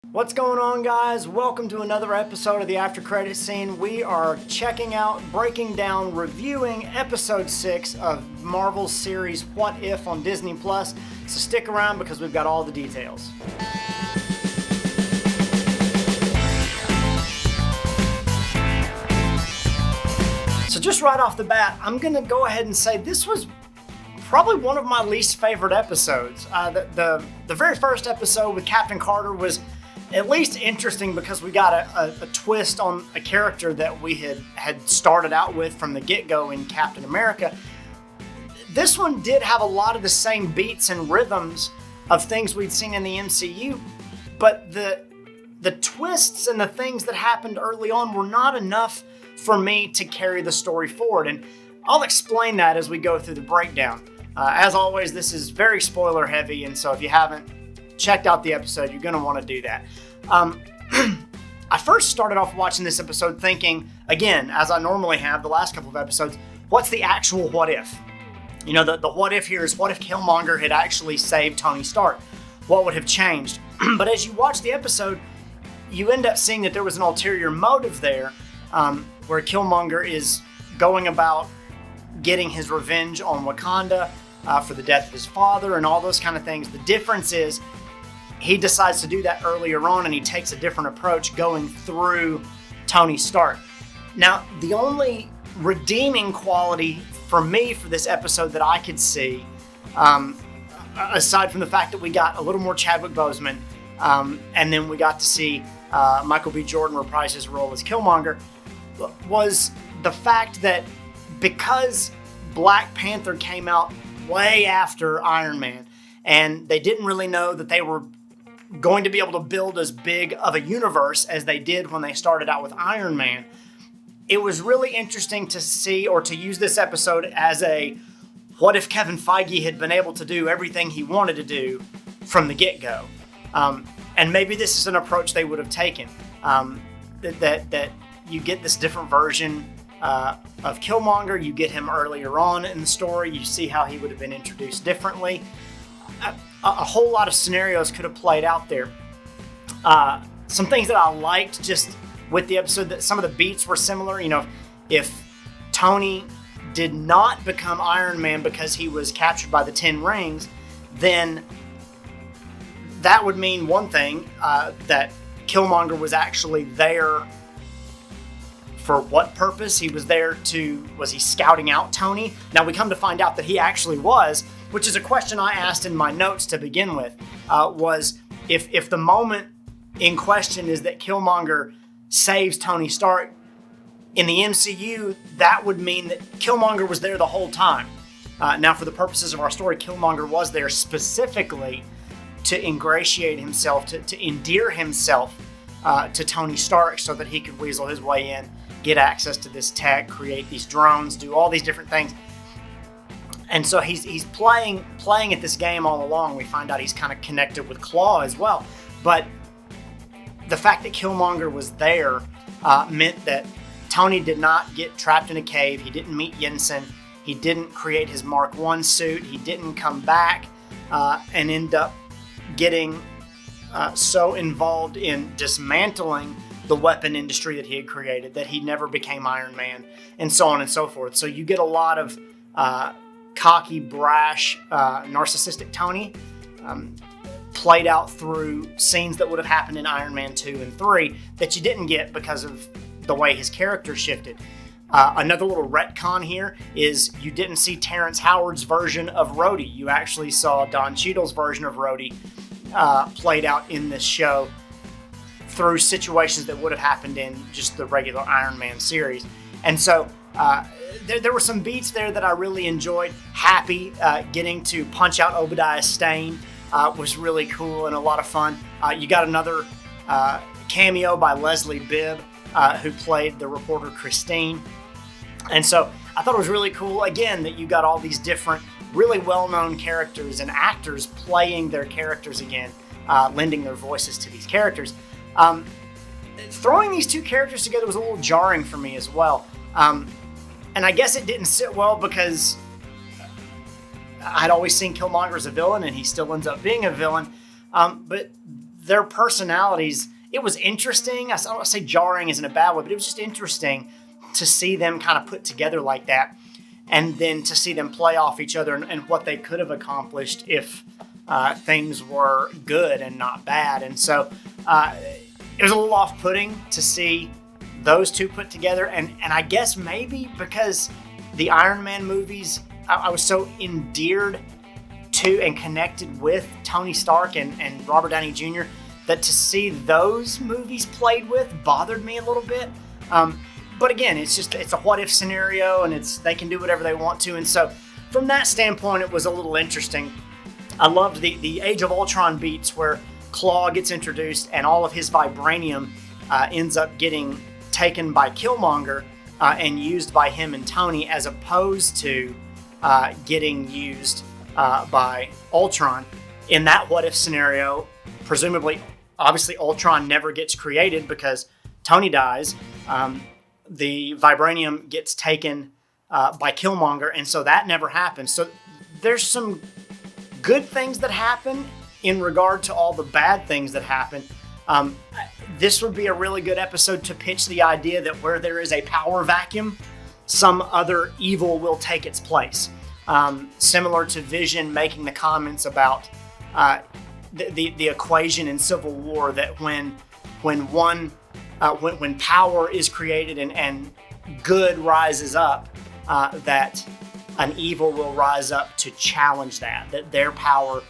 What's going on, guys? Welcome to another episode of the After Credit Scene. We are checking out, breaking down, reviewing episode 6 of Marvel's series What If on Disney+. So stick around because we've got all the details. So just right off the bat, I'm going to go ahead and say this was probably one of my least favorite episodes. The very first episode with Captain Carter was at least interesting because we got a twist on a character that we had started out with from the get-go in Captain America. This one did have a lot of the same beats and rhythms of things we'd seen in the MCU, but the twists and the things that happened early on were not enough for me to carry the story forward, and I'll explain that as we go through the breakdown. As always, this is very spoiler heavy, and so if you haven't checked out the episode, you're going to want to do that. I first started off watching this episode thinking, again, as I normally have the last couple of episodes, what's the actual what if? You know, the what if here is what if Killmonger had actually saved Tony Stark? What would have changed? But as you watch the episode, you end up seeing that there was an ulterior motive there, where Killmonger is going about getting his revenge on Wakanda for the death of his father and all those kind of things. The difference is he decides to do that earlier on, and he takes a different approach going through Tony Stark. Now, the only redeeming quality for me for this episode that I could see, aside from the fact that we got a little more Chadwick Boseman, and then we got to see Michael B. Jordan reprise his role as Killmonger, was the fact that because Black Panther came out way after Iron Man, and they didn't really know that they were going to be able to build as big of a universe as they did when they started out with Iron Man, it was really interesting to see, or to use this episode as a what if Kevin Feige had been able to do everything he wanted to do from the get-go. And maybe this is an approach they would have taken, that you get this different version of Killmonger, you get him earlier on in the story, you see how he would have been introduced differently. A whole lot of scenarios could have played out there. Some things that I liked just with the episode, that some of the beats were similar. You know, if Tony did not become Iron Man because he was captured by the 10 rings, then that would mean one thing, that Killmonger was actually there. For what purpose? He was there was he scouting out Tony? Now we come to find out that he actually was, which is a question I asked in my notes to begin with, was if the moment in question is that Killmonger saves Tony Stark, in the MCU, that would mean that Killmonger was there the whole time. Now for the purposes of our story, Killmonger was there specifically to ingratiate himself, to endear himself to Tony Stark so that he could weasel his way in, get access to this tech, create these drones, do all these different things. And so he's playing at this game all along. We find out he's kind of connected with Claw as well. But the fact that Killmonger was there meant that Tony did not get trapped in a cave. He didn't meet Yinsen. He didn't create his Mark I suit. He didn't come back and end up getting so involved in dismantling the weapon industry that he had created that he never became Iron Man, and so on and so forth. So you get a lot of cocky, brash, narcissistic Tony played out through scenes that would have happened in Iron Man 2 and 3 that you didn't get because of the way his character shifted. Another little retcon here is you didn't see Terrence Howard's version of Rhodey. You actually saw Don Cheadle's version of Rhodey played out in this show through situations that would have happened in just the regular Iron Man series. And so there were some beats there that I really enjoyed. Happy getting to punch out Obadiah Stane was really cool and a lot of fun. You got another cameo by Leslie Bibb, who played the reporter Christine. And so I thought it was really cool, again, that you got all these different, really well-known characters and actors playing their characters again, lending their voices to these characters. Throwing these two characters together was a little jarring for me as well. And I guess it didn't sit well because I'd always seen Killmonger as a villain, and he still ends up being a villain. But their personalities, it was interesting. I don't want to say jarring isn't a bad word, but it was just interesting to see them kind of put together like that. And then to see them play off each other and what they could have accomplished if things were good and not bad. And so it was a little off-putting to see those two put together. And I guess maybe because the Iron Man movies, I was so endeared to and connected with Tony Stark and Robert Downey Jr., that to see those movies played with bothered me a little bit. But again, it's a what-if scenario, and they can do whatever they want to. And so from that standpoint, it was a little interesting. I loved the Age of Ultron beats where Claw gets introduced and all of his vibranium ends up getting taken by Killmonger and used by him and Tony, as opposed to getting used by Ultron. In that what-if scenario, presumably, obviously Ultron never gets created because Tony dies. The vibranium gets taken by Killmonger, and so that never happens. So there's some good things that happen in regard to all the bad things that happen. This would be a really good episode to pitch the idea that where there is a power vacuum, some other evil will take its place. Similar to Vision making the comments about the equation in Civil War, that when power is created and good rises up, that an evil will rise up to challenge that their power,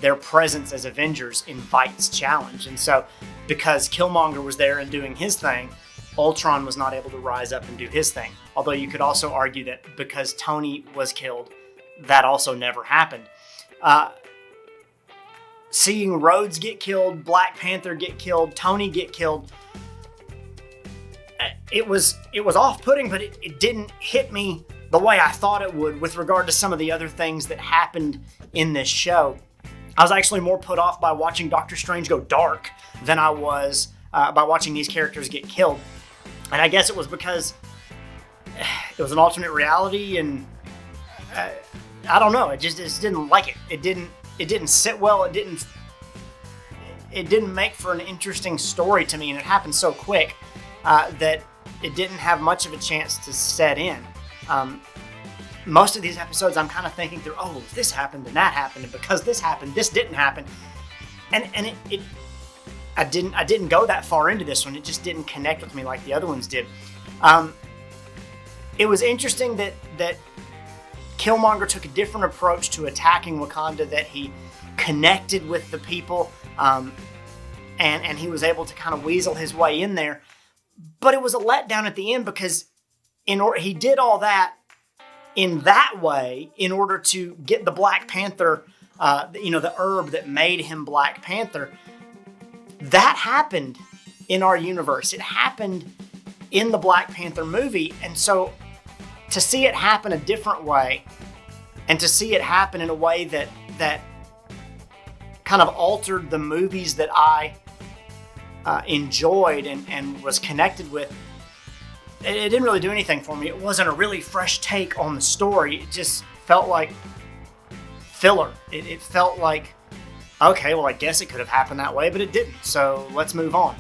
their presence as Avengers invites challenge. And so because Killmonger was there and doing his thing, Ultron was not able to rise up and do his thing. Although you could also argue that because Tony was killed, that also never happened. Seeing Rhodes get killed, Black Panther get killed, Tony get killed, it was off-putting, but it didn't hit me the way I thought it would with regard to some of the other things that happened in this show. I was actually more put off by watching Doctor Strange go dark than I was by watching these characters get killed. And I guess it was because it was an alternate reality, and I don't know. It just didn't like it. It didn't sit well. It didn't make for an interesting story to me, and it happened so quick that it didn't have much of a chance to set in. Most of these episodes, I'm kind of thinking through, oh, this happened and that happened, and because this happened, this didn't happen, and I didn't go that far into this one. It just didn't connect with me like the other ones did. It was interesting that Killmonger took a different approach to attacking Wakanda, that he connected with the people, and he was able to kind of weasel his way in there. But it was a letdown at the end because he did all that in that way in order to get the Black Panther, the herb that made him Black Panther. That happened in our universe. It happened in the Black Panther movie. And so to see it happen a different way, and to see it happen in a way that kind of altered the movies that I enjoyed and was connected with, it didn't really do anything for me. It wasn't a really fresh take on the story. It just felt like filler. It felt like, okay, well, I guess it could have happened that way, but it didn't. So let's move on.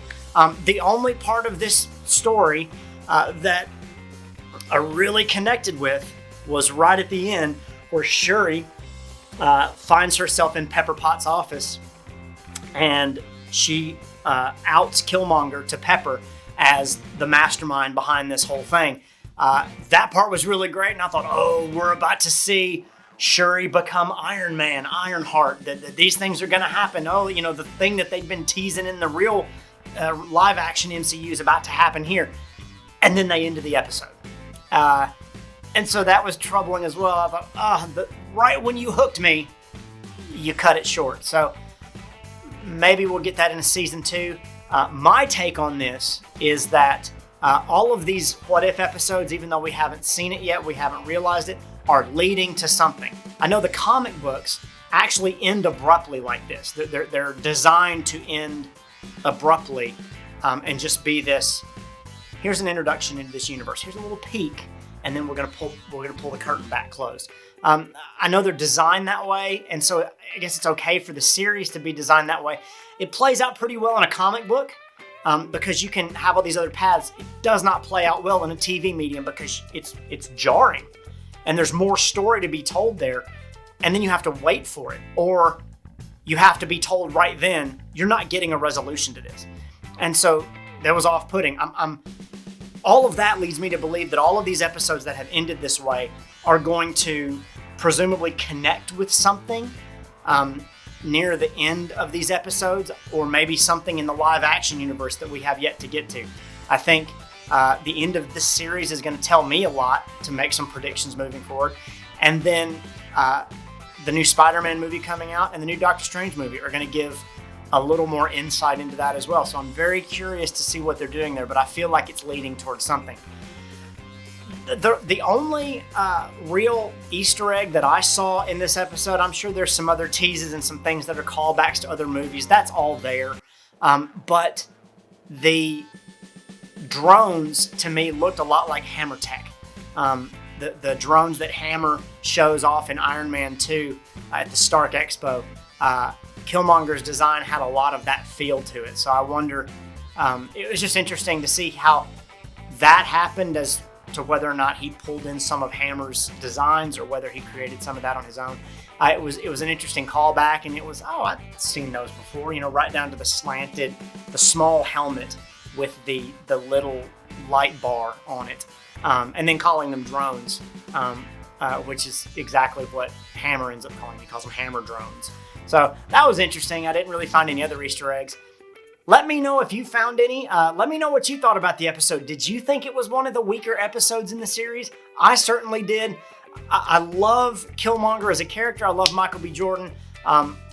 The only part of this story that I really connected with was right at the end, where Shuri finds herself in Pepper Potts' office, and she outs Killmonger to Pepper as the mastermind behind this whole thing. That part was really great, and I thought, oh, we're about to see Shuri become Iron Man, Ironheart, that these things are going to happen. Oh, the thing that they've been teasing in the real live-action MCU is about to happen here. And then they ended the episode. And so that was troubling as well. I thought, right when you hooked me, you cut it short. So maybe we'll get that in a season 2. My take on this is that all of these What If episodes, even though we haven't seen it yet, we haven't realized it, are leading to something. I know the comic books actually end abruptly like this. They're designed to end abruptly and just be this, here's an introduction into this universe. Here's a little peek and then we're gonna pull the curtain back closed. I know they're designed that way, and so I guess it's okay for the series to be designed that way. It plays out pretty well in a comic book because you can have all these other paths. It does not play out well in a TV medium because it's jarring, and there's more story to be told there, and then you have to wait for it, or you have to be told right then. You're not getting a resolution to this, and so that was off-putting. All of that leads me to believe that all of these episodes that have ended this way are going to presumably connect with something near the end of these episodes, or maybe something in the live action universe that we have yet to get to. I think the end of this series is going to tell me a lot to make some predictions moving forward. And then the new Spider-Man movie coming out and the new Doctor Strange movie are going to give a little more insight into that as well. So I'm very curious to see what they're doing there, but I feel like it's leading towards something. The only real Easter egg that I saw in this episode, I'm sure there's some other teases and some things that are callbacks to other movies. That's all there. But the drones, to me, looked a lot like Hammer Tech. The drones that Hammer shows off in Iron Man 2 at the Stark Expo, Killmonger's design had a lot of that feel to it. So I wonder, it was just interesting to see how that happened as to whether or not he pulled in some of Hammer's designs or whether he created some of that on his own. It was an interesting callback, and it was, I've seen those before, right down to the small helmet with the little light bar on it, and then calling them drones, which is exactly what Hammer ends up calling. He calls them Hammer drones. So that was interesting. I didn't really find any other Easter eggs. Let me know if you found any. Let me know what you thought about the episode. Did you think it was one of the weaker episodes in the series? I certainly did. I love Killmonger as a character. I love Michael B. Jordan.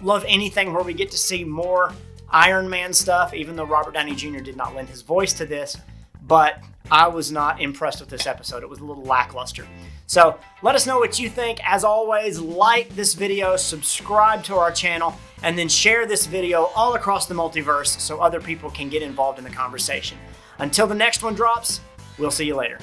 Love anything where we get to see more Iron Man stuff, even though Robert Downey Jr. did not lend his voice to this. But I was not impressed with this episode. It was a little lackluster. So let us know what you think. As always, like this video, subscribe to our channel, and then share this video all across the multiverse so other people can get involved in the conversation. Until the next one drops, we'll see you later.